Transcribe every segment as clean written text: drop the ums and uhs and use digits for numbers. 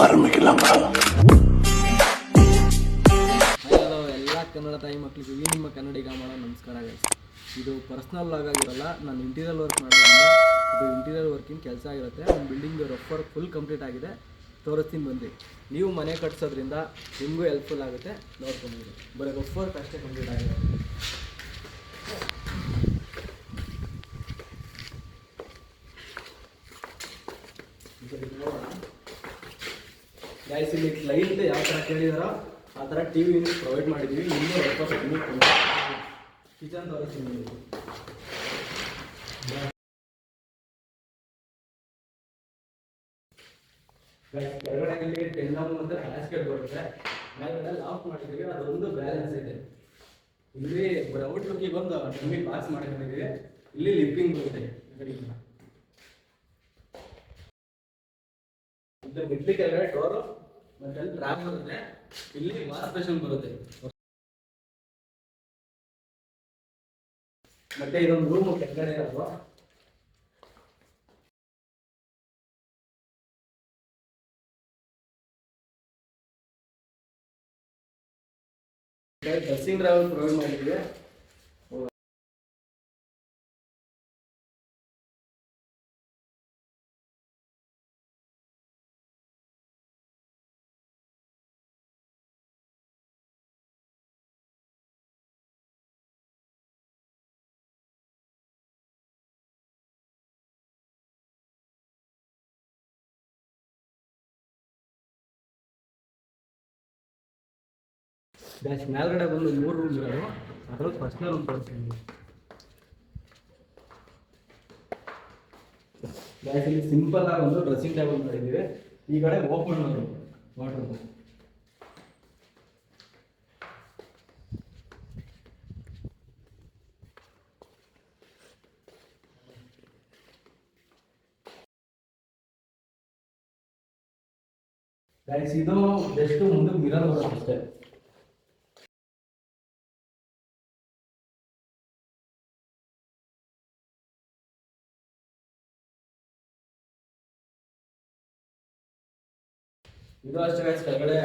ಆರಂಭಿಸಲಾಮ. Hello ಎಲ್ಲ ಕನ್ನಡ ತಾಯಿ ಮಕ್ಕಳಿಗೆ ನಿಮ್ಮ ಕನ್ನಡಿಗ ಮಾಡೋ ನಮಸ್ಕಾರ ಗೈಸ್. ಇದು ಪರ್ಸ್ನಲ್ ಲಾಗ್ ಆಗಿರಲ್ಲ, ನಾನು ಇಂಟೀರಿಯರ್ ವರ್ಕ್ ಮಾಡೋದ್ರಿಂದ ಇದು ಇಂಟೀರಿಯರ್ ವರ್ಕಿಂಗ್ ಕೆಲಸ ಆಗಿರುತ್ತೆ. ಒಂದು building rough work full complete ಆಗಿದೆ, ತೋರಿಸ್ತೀನಿ ಬಂದು. ನೀವು ಮನೆ ಕಟ್ಸೋದ್ರಿಂದ ನಿಮಗೂ ಹೆಲ್ಪ್ಫುಲ್ ಆಗುತ್ತೆ, ನೋಡ್ಕೊಂಡಿರಿ. ಬರೀ ರಫ್ ವರ್ಕ್ ಅಷ್ಟೇ ಕಂಪ್ಲೀಟ್ ಆಗಿದೆ. ಗೈಸ್, ಇಲ್ಲಿ ಕ್ಲೈಂಟ್ ಯಾವ ಥರ ಕೇಳಿದಾರೋ ಆ ಥರ ಟಿ ವಿ ಯೂನಿಟ್ ಪ್ರೊವೈಡ್ ಮಾಡಿದ್ದೀವಿ. ಇನ್ನೂ ಕಿಚನ್ ತೋರಿಸ್ತೀನಿ. ಕೆಳಗಡೆ ಟೆನ್ನಮ್ ಮತ್ತು ಬ್ಯಾಸ್ಕೆಟ್ ಬರುತ್ತೆ. ಮೇಲ್ಗಡೆ ಲಾಕ್ ಮಾಡಿದ್ದೀವಿ, ಅದೊಂದು ಬ್ಯಾಲೆನ್ಸ್ ಇದೆ. ಇಲ್ಲಿ ಔಟ್ ಲುಕ್ಕಿಗೆ ಒಂದು ಡಮ್ಮಿ ಬಾಕ್ಸ್ ಮಾಡ್ಕೊಂಡಿದ್ದೀವಿ. ಇಲ್ಲಿ ಲಿಫ್ಟಿಂಗ್ ಬರುತ್ತೆ. ಇಡ್ಲಿ ಕೆಳಗಡೆ ಡೋರು ಮತ್ತೆ ಅಲ್ಲಿ ಟ್ರ್ಯಾಪ್ ಬರುತ್ತೆ. ಇಲ್ಲಿ ವಾಶ್ ಬೇಸಿನ್ ಬರುತ್ತೆ. ಮತ್ತೆ ಇದೊಂದು ರೂಮ್ ಕೆಳಗಡೆ ಇರೋದು. ಡ್ರೆಸ್ಸಿಂಗ್ ಡ್ರೈವರ್ ಪ್ರೊವೈಡ್ ಮಾಡಿದ್ದೀವಿ. ಮೇಲ್ಗಡೆ ಬಂದು 3 ರೂಮ್ ಇರೋದು, ಅದ್ರಲ್ಲಿ ಫಸ್ಟ್ನೇ ರೂಮ್ ತೋರಿಸ್ತೀನಿ. ಇಲ್ಲಿ ಸಿಂಪಲ್ ಆಗಿ ಒಂದು ಡ್ರೆಸ್ಸಿಂಗ್ ಟೇಬಲ್ ಮಾಡಿದ್ದೀವಿ. ಈ ಕಡೆ ಓಪನ್ ವಾಟರ್. ಇದು ಜಸ್ಟ್ ಮುಂದಕ್ಕೆ ಮಿರರ್ ಬರುತ್ತೆ ಅಷ್ಟೇ. ಇದು ಅಷ್ಟೇ ಗೈಸ್. ಕೆಳಗಡೆ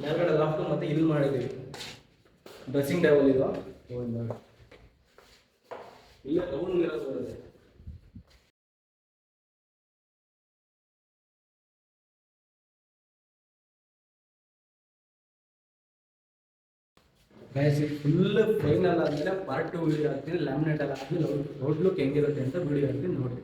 ಮೇಲ್ಗಡೆ ಲಾಫ್ಟ್ ಮತ್ತೆ ಇಲ್ಲಿ ಮಾಡಿದ್ದೀವಿ ಡ್ರೆಸ್ಸಿಂಗ್ ಟೇಬಲ್. ಇದು ಇಲ್ಲೇ ರೌಂಡ್ ಮಿರರ್ ಬರುತ್ತೆ. ಗೈಸ್, ಫುಲ್ ಫೈನಲ್ ಆದ್ಮೇಲೆ ಪಾರ್ಟ್ 2 ವಿಡಿಯೋ ಹಾಕ್ತೀನಿ. ಲ್ಯಾಮಿನೇಟ್ ಎಲ್ಲ ಹಾಕಿ ಔಟ್ಲುಕ್ ಹೆಂಗಿರುತ್ತೆ ಅಂತ ವಿಡಿಯೋ ಹಾಕ್ತೀನಿ, ನೋಡಿ.